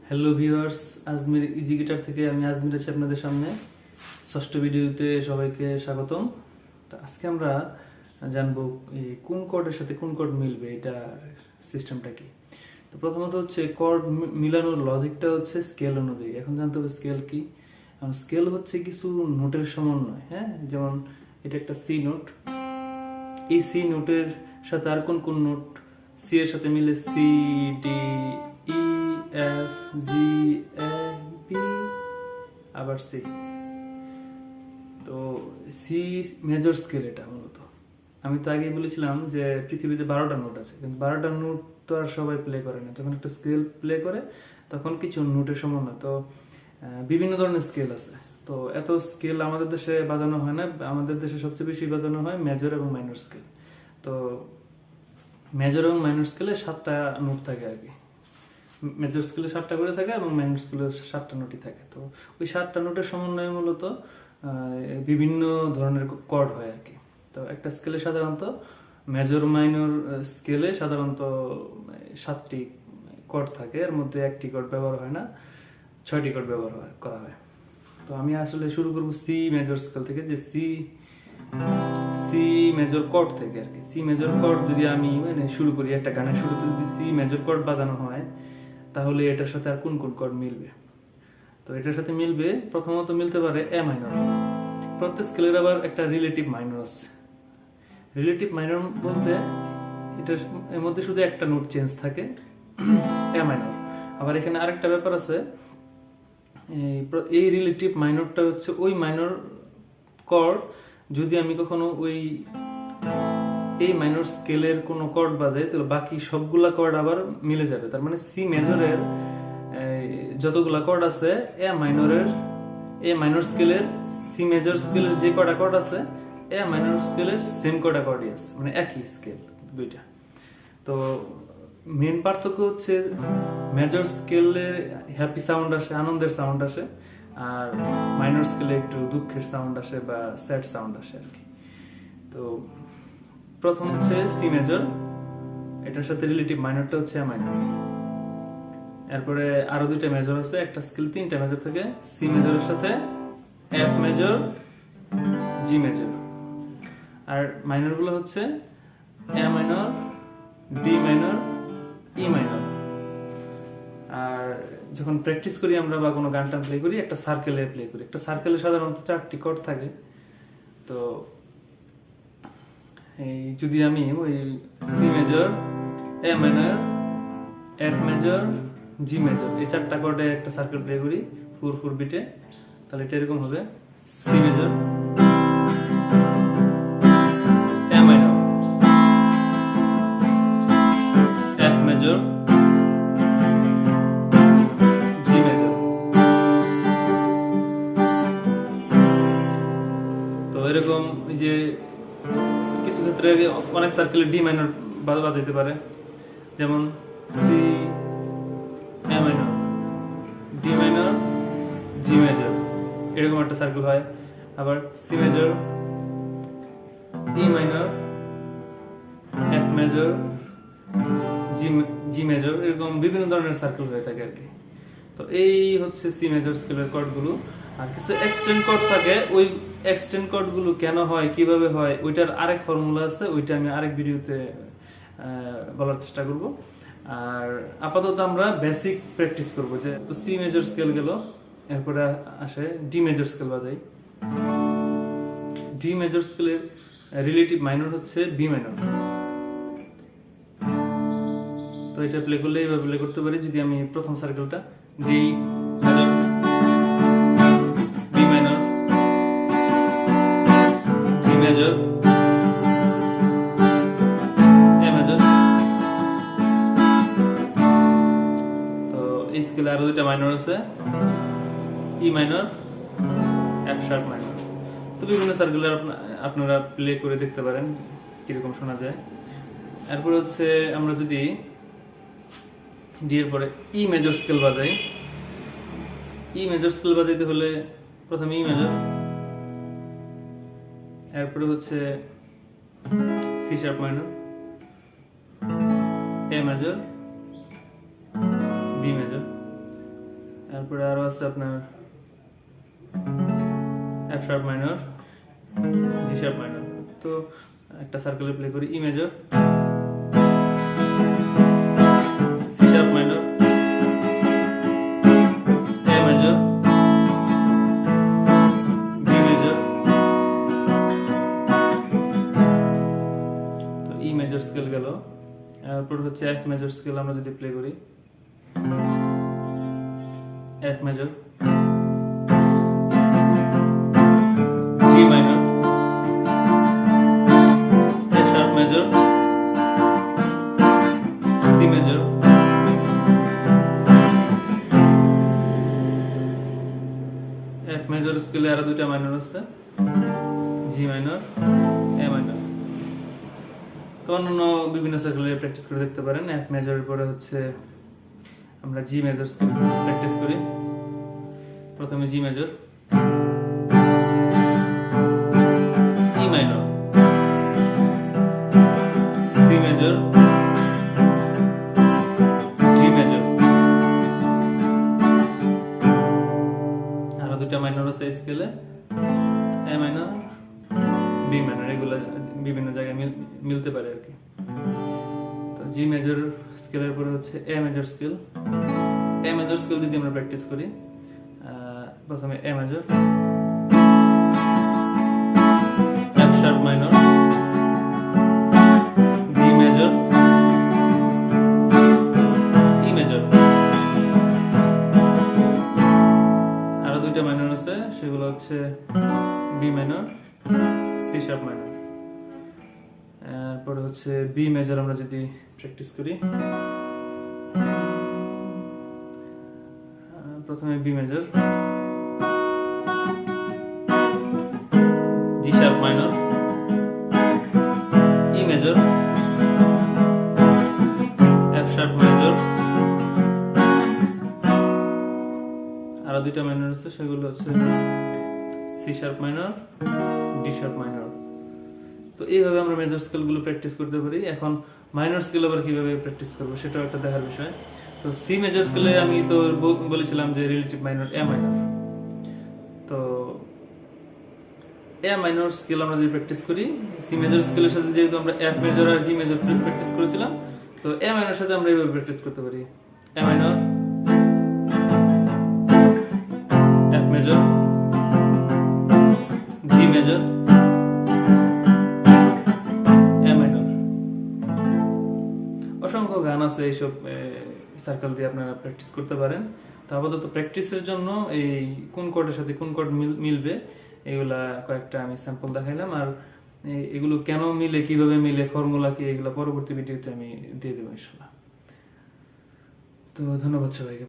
Hello viewers, Ajmer easy guitar থেকে আমি আজমির আছি আপনাদের সামনে। ষষ্ঠ ভিডিওতে সবাইকে স্বাগতম। তো আজকে আমরা জানবো এই কোন কর্ডের সাথে কোন কর্ড মিলবে, এটা সিস্টেমটা কি। তো প্রথমত হচ্ছে কর্ড মিলানোর লজিকটা হচ্ছে স্কেল অনুযায়ী। এখন জানতে হবে স্কেল কি। স্কেল হচ্ছে কিছু নোটের সমন্বয়। হ্যাঁ, যেমন এটা একটা সি নোট, এই সি নোটের সাথে আর কোন কোন নোট সি এর সাথে মিলে সি, ডি, ই, এফ, জি, এ, বি, আবার সি। তো সি মেজর স্কেল। এটা মূলত আমি তো আগেই বলেছিলাম যে পৃথিবীতে 12টা নোট আছে, কিন্তু 12টা নোট তো আর সবাই প্লে করে না। তখন একটা স্কেল প্লে করে, তখন কিছু নোটের সমন্বয়। তো বিভিন্ন ধরনের স্কেল আছে। তো এত স্কেল আমাদের দেশে বাজানো হয় না। আমাদের দেশে সবচেয়ে বেশি বাজানো হয় মেজর এবং মাইনর স্কেল। তো মেজর এবং মাইনর স্কেলে 7টা নোট থাকে আর কি। মেজর স্কেলে 7টা করে থাকে এবং মাইনর স্কেলে 7টা নোটই থাকে। তো ওই 7টা নোটের সমন্বয়ে মূলত বিভিন্ন ধরনের কর্ড হয় আর কি। তো একটা স্কেলে সাধারণত মেজর মাইনর স্কেলে সাধারণত 7টি কর্ড থাকে, এর মধ্যে একটি কর্ড ব্যবহার হয় না, 6টি কর্ড ব্যবহার করা হয়। তো আমি আসলে শুরু করব সি মেজর স্কেল থেকে, যে সি মেজর কর্ড থেকে আর কি। সি মেজর কর্ড যদি আমি শুরু করি, একটা গানের শুরুতে যদি সি মেজর কর্ড বাজানো হয়, তাহলে এটার সাথে আর কোন কোন কর্ড মিলবে। তো এটার সাথে মিলবে, প্রথমত মিলতে পারে এ মাইনর। প্রত্যেক স্কেলের আবার একটা রিলেটিভ মাইনর আছে। রিলেটিভ মাইনর বলতে এটার এর মধ্যে শুধু একটা নোট চেঞ্জ থাকে, এ মাইনর। আবার এখানে আরেকটা ব্যাপার আছে, এই রিলেটিভ মাইনরটা হচ্ছে ওই মাইনর কর্ড যদি আমি কখনো ওই এই মাইনর স্কেলের কোনো কর্ড বাজাই, তাহলে বাকি সবগুলা কর্ড আবার মিলে যাবে। তার মানে সি মেজরের যতগুলা কর্ড আছে এ মাইনর স্কেলের, সি মেজর স্কেলের যে কটা কর্ড আছে এ মাইনর স্কেলের সেম কটা কর্ডই আছে, মানে একই স্কেল দুইটা। তো মেন পার্থক্য হচ্ছে মেজর স্কেলে হ্যাপি সাউন্ড আসে, আনন্দের সাউন্ড আসে, আর মাইনর স্কেলে একটু দুঃখের সাউন্ড আসে বা স্যাড সাউন্ড আসে আর কি। তো প্রথম হচ্ছে সি মেজর, এটার সাথে রিলেটিভ মাইনরটা হচ্ছে এ মাইনর। এরপরে আরো দুইটা মেজর আছে, একটা স্কেল 3টা মেজর থাকে, সি মেজরের সাথে এফ মেজর, জি মেজর। আর মাইনর গুলো হচ্ছে A minor, D minor, E minor. আর যখন প্র্যাকটিস করি আমরা বা কোনো গান টান প্লে করি, একটা সার্কেলে প্লে করি। একটা সার্কেলে সাধারণত 4টি কর্ড থাকে। তো এই যদি আমি ওই C major, A minor, F major, G major, এই 4টা কর্ডে একটা সার্কেল প্লে করি 4/4 বিটে, তাহলে এটা এরকম হবে: C major, A minor, F major, G major. তো এরকম এই যে কিছু ক্ষেত্রে অনেক সার্কেলে ডি মাইনর বাজাইতে পারে, যেমন C, A minor, D minor, G major, এরকম একটা সার্কেল হয়। আবার C major, E minor, F major, G major, এরকম বিভিন্ন ধরনের সার্কেল হয়ে থাকে আর কি। তো এই হচ্ছে সি মেজর স্কেলের কর্ডগুলো। আর কিছু এক্সটেন্ড কর্ড থাকে, ওই এক্সটেন্ড কর্ডগুলো কেন হয়, কিভাবে হয়, ওইটার আরেক ফর্মুলা আছে, ওইটা আমি আরেক ভিডিওতে বলার চেষ্টা করব। আর আপাতত আমরা বেসিক প্র্যাকটিস করব। যে তো সি মেজর স্কেল গেল, এরপরে আসে ডি মেজর স্কেল বাজাই। ডি মেজর স্কেলের রিলেটিভ মাইনর হচ্ছে বি মাইনর। তো এটা প্লে করলে এইভাবে প্লে করতে পারি। যদি আমি প্রথম সার্কেলটা D major, B minor, G major, A major. তো এই স্কেলে আরো দুইটা মাইনর আছে, E minor, F sharp minor. তো বিভিন্ন সার্কেলে আপনারা প্লে করে দেখতে পারেন কিরকম শোনা যায়। এরপর হচ্ছে আমরা যদি ডি এর পরে ই মেজর স্কেল বাজাই, ই মেজর স্কেল বাজাইতে হলে প্রথমে ই মেজর, এরপরে হচ্ছে C sharp minor, A major, B major. তারপরে আরো আছে আপনার F sharp minor, G sharp minor. তো একটা সার্কেলে প্লে করি, E major, C sharp minor, A major, B major. তো ই মেজর স্কেল গেল। এরপর হচ্ছে এফ মেজর স্কেল আমরা যদি প্লে করি, F major, G minor, A sharp major, C major, F major স্কেলে আরো দুইটা মাইনর আছে, জি মাইনর, এ মাইনর। তো অন্যান্য বিভিন্ন সার্কেলে প্র্যাকটিস করে দেখতে পারেন। এফ মেজরের পরে হচ্ছে আমরা জি মেজর স্কেল প্র্যাকটিস করি। প্রথমে G major, E minor, C major, D major. আরো দুইটা মাইনর আছে স্কেলে, এ মাইনর, বি মাইনর। এগুলো বিভিন্ন জায়গায় মিলতে পারে আর কি। তো জি মেজর স্কেলের পরে হচ্ছে A major scale. A major scale যদি আমরা প্র্যাকটিস করি, প্রথমে A major, F sharp minor, B major, E major. আরো দুইটা মাইনর আছে, সেগুলো হচ্ছে B minor, C sharp minor. এরপরে হচ্ছে বি মেজর আমরা যদি প্র্যাকটিস করি, প্রথমে B major, G sharp minor, E major, F sharp major. আরো দুইটা মাইনর আছে, সেগুলো হচ্ছে C sharp minor, D sharp minor. তো এইভাবে আমরা মেজর স্কেলগুলো প্র্যাকটিস করতে পারি। এখন মাইনর স্কেল আবার কিভাবে প্র্যাকটিস করবো সেটাও একটা দেখার বিষয়। তো সি মেজর স্কেলে আমি তো বলেছিলাম যে রিলেটিভ মাইনর এ মাইনর। তো এ মাইনর স্কেল আমরা যদি প্র্যাকটিস করি, সি মেজর স্কেলের সাথে যেহেতু আমরা এফ মেজর আর জি মেজর প্র্যাকটিস করেছিলাম, তো এ মাইনর সাথে আমরা এইভাবে প্র্যাকটিস করতে পারি, A minor, F major, G major, A minor. অসংখ্য গান আছে এইসব সার্কেল দিয়ে আপনারা প্র্যাকটিস করতে পারেন। তো আপাতত প্র্যাকটিসের জন্য এই কোন কর্ডের সাথে কোন কর্ড মিলবে এগুলা কয়েকটা আমি স্যাম্পল দেখাইলাম। আর এগুলো কেন মিলে, কিভাবে মিলে, ফর্মুলা কি, এগুলো পরবর্তী ভিডিওতে আমি দিয়ে দেবো ইনশাআল্লাহ। তো ধন্যবাদ সবাইকে।